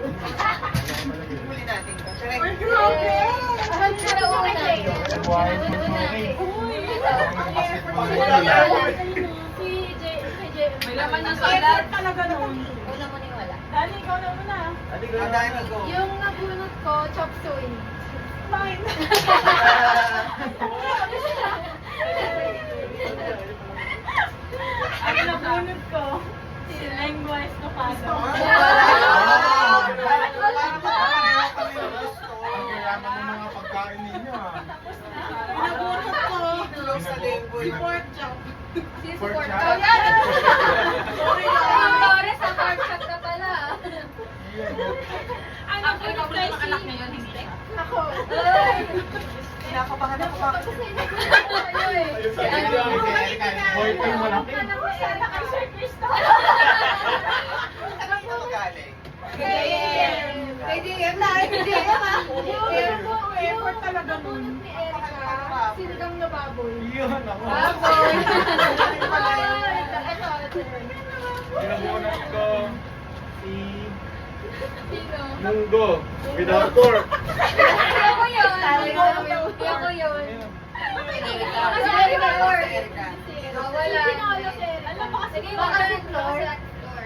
Huli natin to. Correct. Ay, grabe! Ang sinauna. May laman ng salat. Talaga nun. Ikaw na maniwala. Dali, ikaw na muna. Dahil go. Yung nabunot ko, chop suey. Mine. Ang nabunod ko, si Lengua Estofado. Nabunod ko, si pork chop. Si Pork Sport. chop? Oh, yan! Sorry Ang lang. Lores, sa pork chop ka pala. Ang nabunod ko yung anak niya yun, hindi siya. Ako. Kinakabahan ako pa. Kasi ano eh. Ayun sa video, boyfriend malaki. Anak ko sana kay Sir Cristo. Ano ito magaling? Kay DM na. Kay DM ah. Effort talaga nun. Nabunot ni Erica, sinigang na baboy. Yun ako. Baboy. Pinabunan ko si Sino? Munggo without pork. Ako yun. Ako yun. Kasi Erica Lord. Wala. Alam mo kasi, Baka si Flor.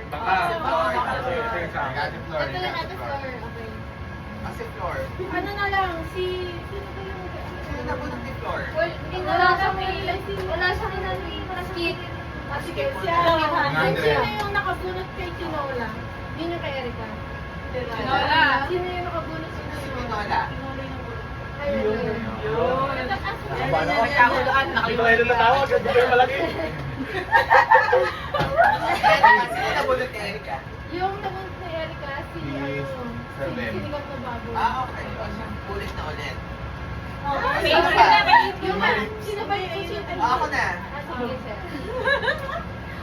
Baka. Ito yung sa akin. Ate Flor. Ito yung Ate Flor. Okay. Kasi floor. ano na lang, si... Sino ba yung... Sino nabunod ni floor? Wala siyang inano. Skip. Ah, sige, siya. Andre. Sino yung nakabunot kay Tinola? Yun yung kay Erica. Tinola. Sino yung nakabunot sa Tinola. Tinola yung nabunot. Ayun. Hindi ko kayo natawag. Hindi kayo malaki. Sino nabunod ni Erica? Yung nabunot ni Erica, si sinigang na baboy. Okay. Ulit na ulit. Sino ba yung agent? Ako na. Sige, sir.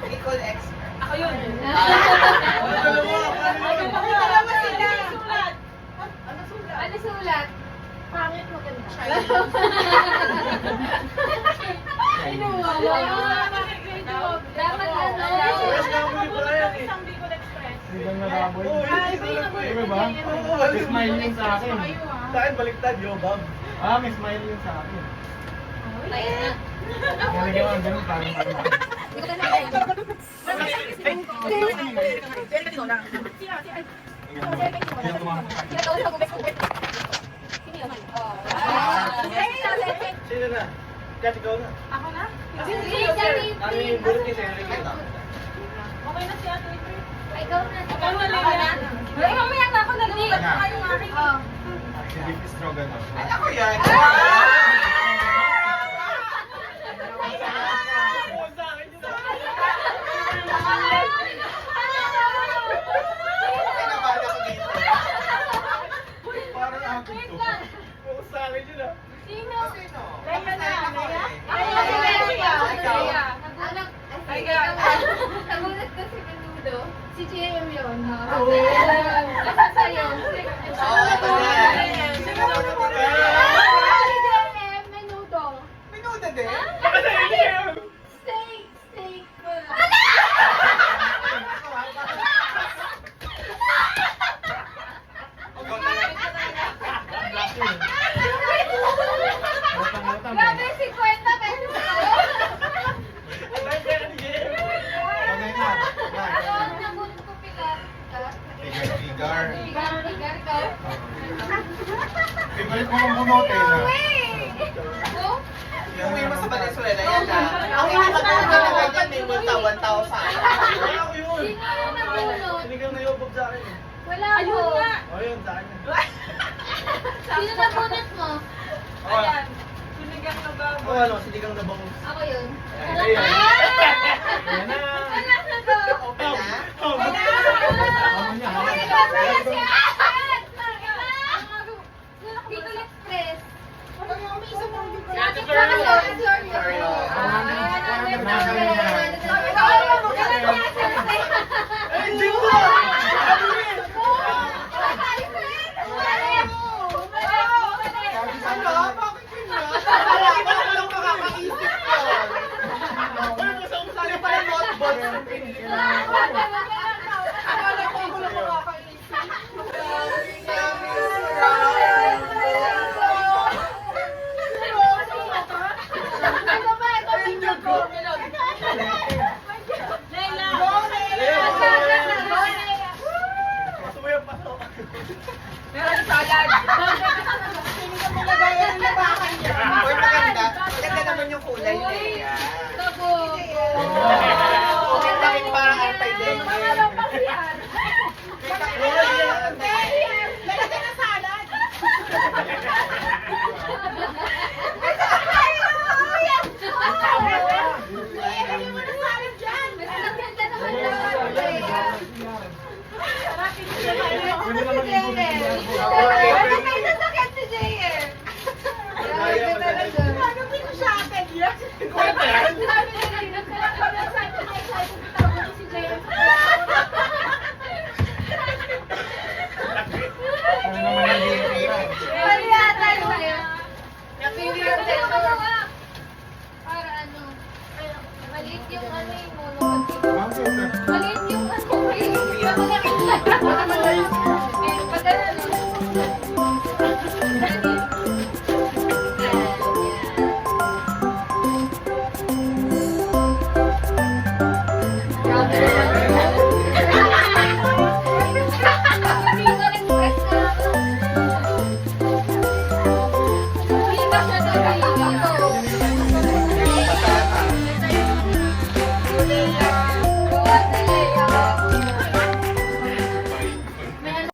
Nicole X. Ako yun. Ano sulat? Pangit maganda. Dapat ano? Yes, namin pala yan eh. Isang Bicol Express. Sigang na baboy. Ay, Di ba? May smile yun sa akin. Sa akin baliktad, yo, Bob. May smile yun sa akin. Tayo na. Nalagyan ko ang ganun, parang ano. Yung tumakas. Sino na? Kat, ikaw na. Ako na? Ano yung bulot niya sa Enrique? Okay na si Ate April. Ikaw na. Ikaw na lang yan. Ay, mamaya na ako nalulunod Nga. pa yung aking. Si Beef Stroganoff. Ay, ako yan. Kinabahan ako dito. Parang akin to. Focus sa akin yun ah. Sino? Sino? Leia na. Leia? Nagulat ko si Menudo. Si JM yun. Oh. Basta sa'yo. ito na. Sino nabunod ni Erica? Si JM, Menudo. Minuda din. Steak. Steak. Grabe, 50 pesos. Ano, nagulat ko pilar. Tigar. Tigar ka. Favorite mo ang bunote na. Oh? Yung may mo sa Venezuela yan ah. Ang pinakatulog na ganyan may multa 1,000. Wala ko yun. Sino yung nabunot? Sinigang na yobog sa akin. Wala Ayun ko. nga. O yun, sa akin. Sino nabunot mo? Ayan. Sinigang na baboy. O ano, sinigang na bangus. Ako yun. Ayan na yan. Ayan na. Wala na to. Open na? Oh, Wala. Ako niya, ako. Ay, wala si Asan. Bicol Express. Si Ate Flor. Sorry. Ay, Jingo! Ano? Bakit yun na? Bakit lang makakaisip yun? Ay, masama-sali pa yung Notebook. notebook. Akala ko ako lang makakaisip. Meron salad. Or maganda. Maganda naman yung kulay niya. Yan. Tabo. Okay, bakit parang anti-dengue? Pangalan pa yan. Lalagyan na salad. Ilagay mo na salad dyan. Nagsalagyan ka naman ng Pwede naman yung